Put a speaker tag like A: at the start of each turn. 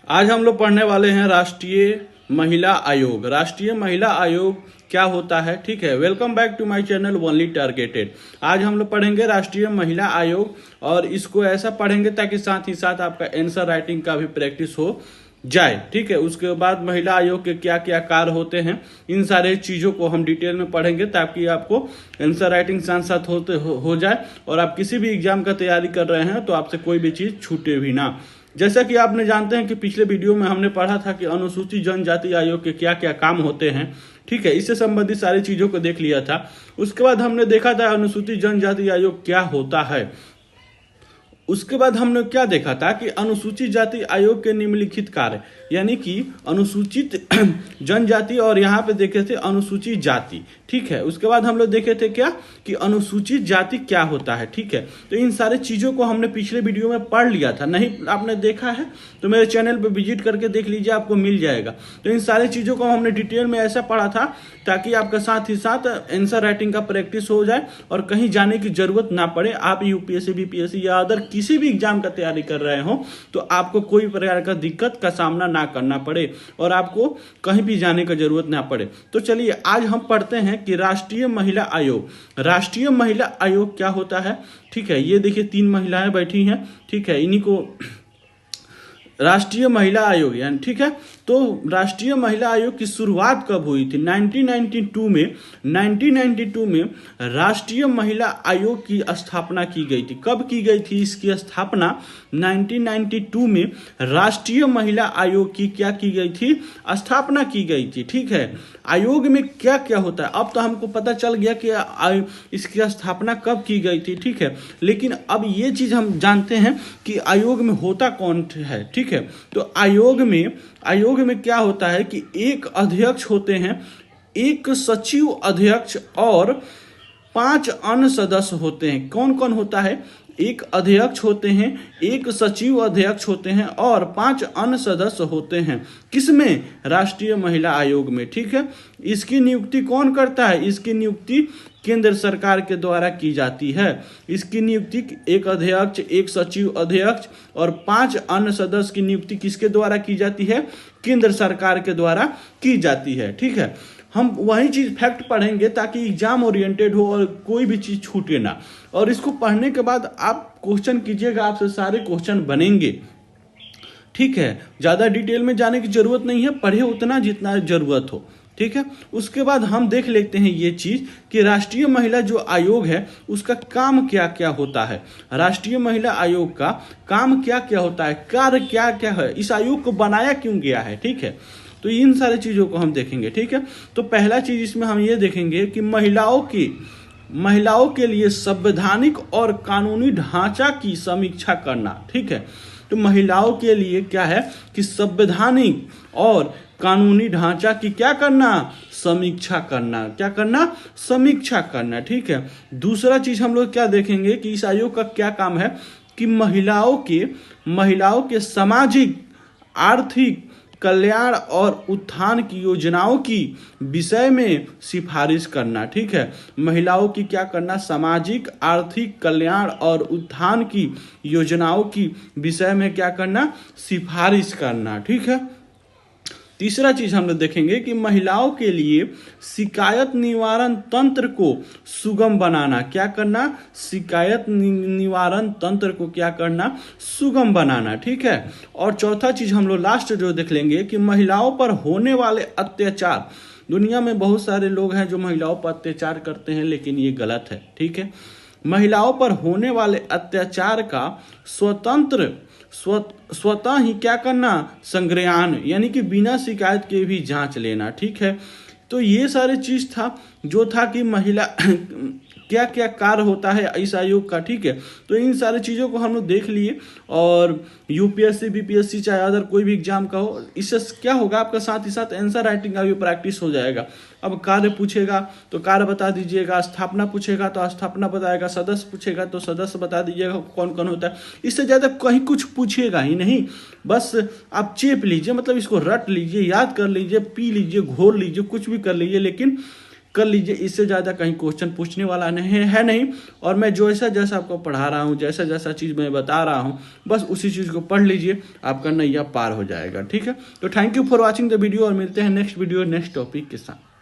A: आज हम लोग पढ़ने वाले हैं राष्ट्रीय महिला आयोग। राष्ट्रीय महिला आयोग क्या होता है, ठीक है। Welcome back to my channel only targeted. आज हम लोग पढ़ेंगे राष्ट्रीय महिला आयोग और इसको ऐसा पढ़ेंगे ताकि साथ ही साथ आपका आंसर राइटिंग का भी प्रैक्टिस हो जाए, ठीक है। उसके बाद महिला आयोग के क्या क्या कार्य होते हैं, इन सारे चीजों को हम डिटेल में पढ़ेंगे ताकि आपको आंसर राइटिंग साथ साथ हो जाए और आप किसी भी एग्जाम का तैयारी कर रहे हैं तो आपसे कोई भी चीज छूटे भी ना। जैसा कि आपने जानते हैं कि पिछले वीडियो में हमने पढ़ा था कि अनुसूचित जनजाति आयोग के क्या क्या काम होते हैं, ठीक है। इससे संबंधित सारी चीजों को देख लिया था। उसके बाद हमने देखा था अनुसूचित जनजाति आयोग क्या होता है। उसके बाद हमने क्या देखा था कि अनुसूचित जाति आयोग के निम्नलिखित कार्य, यानी कि अनुसूचित जनजाति और यहाँ पे देखे थे अनुसूचित जाति, ठीक है। उसके बाद हम लोग देखे थे क्या कि अनुसूचित जाति क्या होता है, ठीक है। तो इन सारे चीजों को हमने पिछले वीडियो में पढ़ लिया था। नहीं आपने देखा है तो मेरे चैनल पे विजिट करके देख लीजिए, आपको मिल जाएगा। तो इन सारे चीजों को हमने डिटेल में ऐसा पढ़ा था ताकि आपका साथ ही साथ आंसर राइटिंग का प्रैक्टिस हो जाए और कहीं जाने की जरूरत ना पड़े। आप यूपीएससी बीपीएससी या अदर किसी भी एग्जाम का तैयारी कर रहे हो तो आपको कोई प्रकार का दिक्कत का सामना ना करना पड़े और आपको कहीं भी जाने का जरूरत ना पड़े। तो चलिए आज हम पढ़ते हैं कि राष्ट्रीय महिला आयोग। राष्ट्रीय महिला आयोग क्या होता है, ठीक है। ये देखिए 3 महिलाएं बैठी हैं, ठीक है। इन्हीं को राष्ट्रीय महिला आयोग यानी, ठीक है। तो राष्ट्रीय महिला आयोग की शुरुआत कब हुई थी? 1992 में राष्ट्रीय महिला आयोग की स्थापना की गई थी। कब की गई थी इसकी स्थापना? 1992 में राष्ट्रीय महिला आयोग की क्या की गई थी? स्थापना की गई थी, ठीक है। आयोग में क्या क्या होता है अब तो हमको पता चल गया कि इसकी स्थापना कब की गई थी, ठीक है। लेकिन अब ये चीज हम जानते हैं कि आयोग में होता कौन है, ठीक है। तो आयोग में क्या होता है कि एक अध्यक्ष होते हैं, एक सचिव अध्यक्ष और 5 अन्य सदस्य होते हैं। कौन कौन होता है? एक अध्यक्ष होते हैं, एक सचिव अध्यक्ष होते हैं और 5 अन्य सदस्य होते हैं। किसमें? राष्ट्रीय महिला आयोग में, ठीक है। इसकी नियुक्ति कौन करता है? इसकी नियुक्ति केंद्र सरकार के द्वारा की जाती है। इसकी नियुक्ति एक अध्यक्ष, एक सचिव अध्यक्ष और 5 अन्य सदस्य की नियुक्ति किसके द्वारा की जाती है? केंद्र सरकार के द्वारा की जाती है, ठीक है। हम वही चीज फैक्ट पढ़ेंगे ताकि एग्जाम ओरिएंटेड हो और कोई भी चीज छूटे ना। और इसको पढ़ने के बाद आप क्वेश्चन कीजिएगा, आपसे सारे क्वेश्चन बनेंगे, ठीक है। ज्यादा डिटेल में जाने की जरूरत नहीं है, पढ़े उतना जितना जरूरत हो, ठीक है। उसके बाद हम देख लेते हैं ये चीज कि राष्ट्रीय महिला जो आयोग है उसका काम क्या क्या होता है। राष्ट्रीय महिला आयोग का काम क्या क्या होता है, कार्य क्या क्या है, इस आयोग को बनाया क्यों गया है, ठीक है। तो इन सारे चीजों को हम देखेंगे, ठीक है। तो पहला चीज इसमें हम ये देखेंगे कि महिलाओं के लिए संवैधानिक और कानूनी ढांचा की समीक्षा करना, ठीक है। तो महिलाओं के लिए क्या है कि संवैधानिक और कानूनी ढांचा की क्या करना? समीक्षा करना। क्या करना? समीक्षा करना, ठीक है। दूसरा चीज हम लोग क्या देखेंगे कि इस आयोग का क्या काम है कि महिलाओं के सामाजिक, आर्थिक कल्याण और उत्थान की योजनाओं की विषय में सिफारिश करना, ठीक है। महिलाओं की क्या करना? सामाजिक, आर्थिक कल्याण और उत्थान की योजनाओं की विषय में क्या करना? सिफारिश करना, ठीक है। तीसरा चीज हम लोग देखेंगे कि महिलाओं के लिए शिकायत निवारण तंत्र को सुगम बनाना। क्या करना? शिकायत निवारण तंत्र को क्या करना? सुगम बनाना, ठीक है। और चौथा चीज हम लोग लास्ट जो देख लेंगे कि महिलाओं पर होने वाले अत्याचार। दुनिया में बहुत सारे लोग हैं जो महिलाओं पर अत्याचार करते हैं, लेकिन ये गलत है, ठीक है। महिलाओं पर होने वाले अत्याचार का स्वतः ही क्या करना? संज्ञान, यानी कि बिना शिकायत के भी जांच लेना, ठीक है। तो ये सारे चीज था जो था कि महिला क्या क्या कार्य होता है इस आयोग का, ठीक है। तो इन सारी चीजों को हम लोग देख लिए और यूपीएससी बीपीएससी चाहे अदर कोई भी एग्जाम का हो, इससे क्या होगा आपका साथ ही साथ आंसर राइटिंग का भी प्रैक्टिस हो जाएगा। अब कार्य पूछेगा तो कार्य बता दीजिएगा, स्थापना पूछेगा तो स्थापना बताएगा, सदस्य पूछेगा तो सदस्य बता दीजिएगा कौन कौन होता है। इससे ज्यादा कहीं कुछ पूछेगा ही नहीं, बस आप चेप लीजिए, मतलब इसको रट लीजिए, याद कर लीजिए, पी लीजिए, घोर लीजिए, कुछ भी कर लीजिए, लेकिन कर लीजिए। इससे ज़्यादा कहीं क्वेश्चन पूछने वाला नहीं। और मैं जैसा जैसा आपको पढ़ा रहा हूँ, जैसा जैसा चीज़ मैं बता रहा हूँ, बस उसी चीज़ को पढ़ लीजिए, आपका नैया पार हो जाएगा। ठीक है, तो thank you for watching the video और मिलते हैं नेक्स्ट वीडियो नेक्स्ट टॉपिक के साथ।